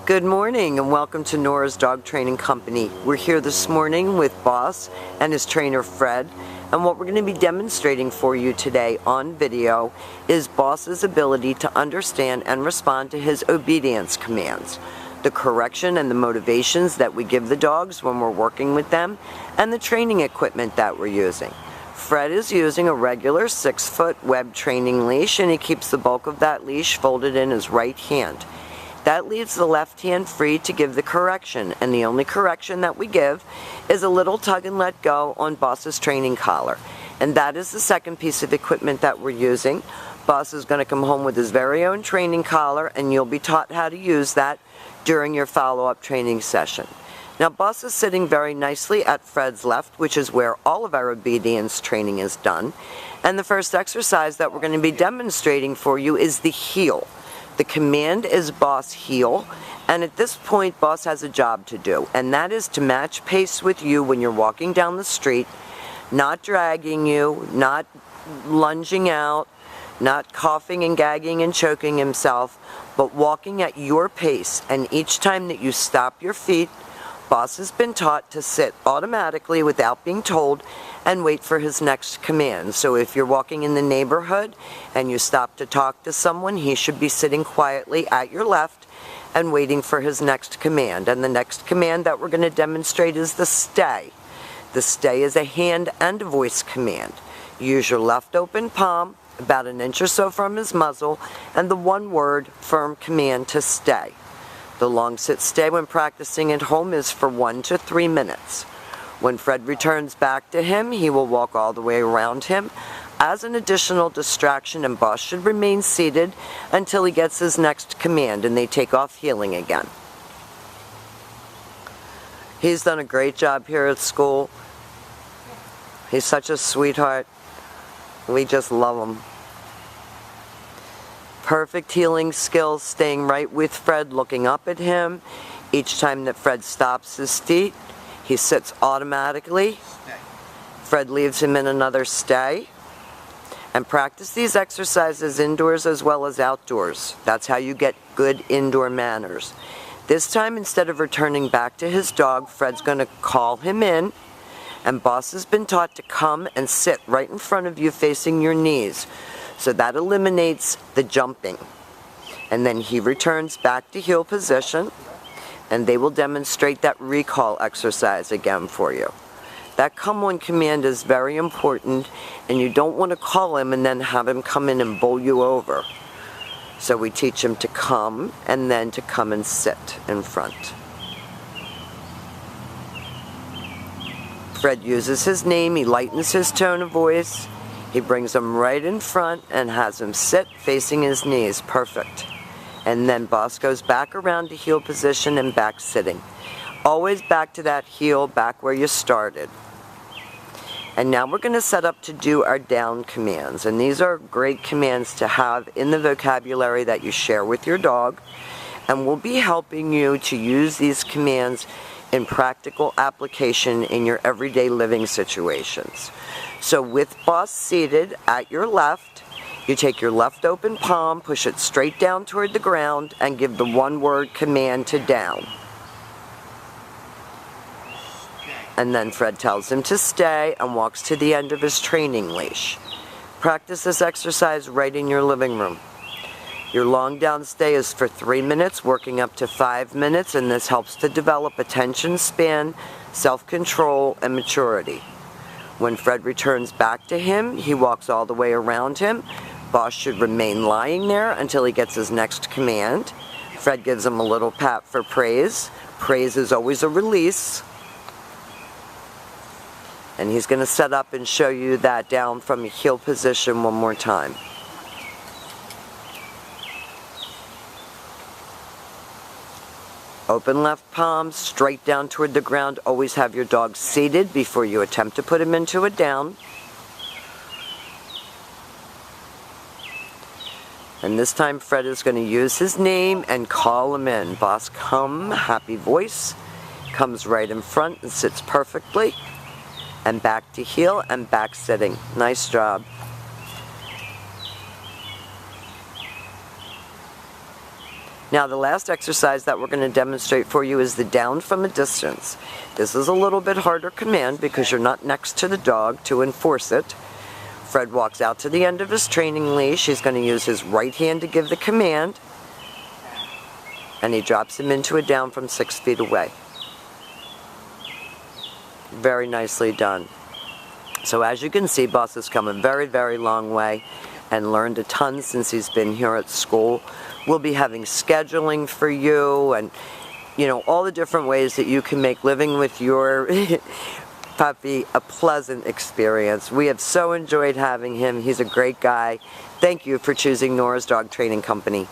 Good morning and welcome to Nora's Dog Training Company. We're here this morning with Boss and his trainer Fred, and what we're going to be demonstrating for you today on video is Boss's ability to understand and respond to his obedience commands, the correction and the motivations that we give the dogs when we're working with them, and the training equipment that we're using. Fred is using a regular 6-foot web training leash, and he keeps the bulk of that leash folded in his right hand. That leaves the left hand free to give the correction, and the only correction that we give is a little tug and let go on Boss's training collar. And that is the second piece of equipment that we're using. Boss is going to come home with his very own training collar, and you'll be taught how to use that during your follow-up training session. Now, Boss is sitting very nicely at Fred's left, which is where all of our obedience training is done. And the first exercise that we're going to be demonstrating for you is the heel. The command is Boss heel, and at this point Boss has a job to do, and that is to match pace with you when you're walking down the street, not dragging you, not lunging out, not coughing and gagging and choking himself, but walking at your pace. And each time that you stop your feet, Boss has been taught to sit automatically without being told and wait for his next command. So if you're walking in the neighborhood and you stop to talk to someone, he should be sitting quietly at your left and waiting for his next command. And the next command that we're going to demonstrate is the stay. The stay is a hand and a voice command. Use your left open palm about an inch or so from his muzzle and the one-word firm command to stay. The long sit stay when practicing at home is for 1 to 3 minutes. When Fred returns back to him, he will walk all the way around him as an additional distraction, and Boss should remain seated until he gets his next command and they take off heeling again. He's done a great job here at school. He's such a sweetheart. We just love him. Perfect heeling skills, staying right with Fred, looking up at him. Each time that Fred stops his feet, he sits automatically. Fred leaves him in another stay. And practice these exercises indoors as well as outdoors. That's how you get good indoor manners. This time, instead of returning back to his dog, Fred's going to call him in. And Boss has been taught to come and sit right in front of you facing your knees. So that eliminates the jumping. And then he returns back to heel position, and they will demonstrate that recall exercise again for you. That come on command is very important, and you don't want to call him and then have him come in and bowl you over. So we teach him to come and then to come and sit in front. Fred uses his name, he lightens his tone of voice. He brings him right in front and has him sit facing his knees. Perfect. And then Boss goes back around to heel position and back sitting. Always back to that heel, back where you started. And now we're going to set up to do our down commands. And these are great commands to have in the vocabulary that you share with your dog. And we'll be helping you to use these commands in practical application in your everyday living situations. So with Boss seated at your left, you take your left open palm, push it straight down toward the ground, and give the one-word command to down. And then Fred tells him to stay and walks to the end of his training leash. Practice this exercise right in your living room. Your long down stay is for 3 minutes, working up to 5 minutes, and this helps to develop attention span, self-control, and maturity. When Fred returns back to him, he walks all the way around him. Boss should remain lying there until he gets his next command. Fred gives him a little pat for praise. Praise is always a release. And he's going to set up and show you that down from a heel position one more time. Open left palm, straight down toward the ground. Always have your dog seated before you attempt to put him into a down. And this time Fred is going to use his name and call him in. Boss, come, happy voice. Comes right in front and sits perfectly. And back to heel and back sitting. Nice job. Now the last exercise that we're going to demonstrate for you is the down from a distance. This is a little bit harder command because you're not next to the dog to enforce it. Fred walks out to the end of his training leash. He's going to use his right hand to give the command, and he drops him into a down from 6 feet away. Very nicely done. So as you can see, Boss has come a very, very long way and learned a ton since he's been here at school. We'll be having scheduling for you and, you know, all the different ways that you can make living with your puppy a pleasant experience. We have so enjoyed having him. He's a great guy. Thank you for choosing Nora's Dog Training Company.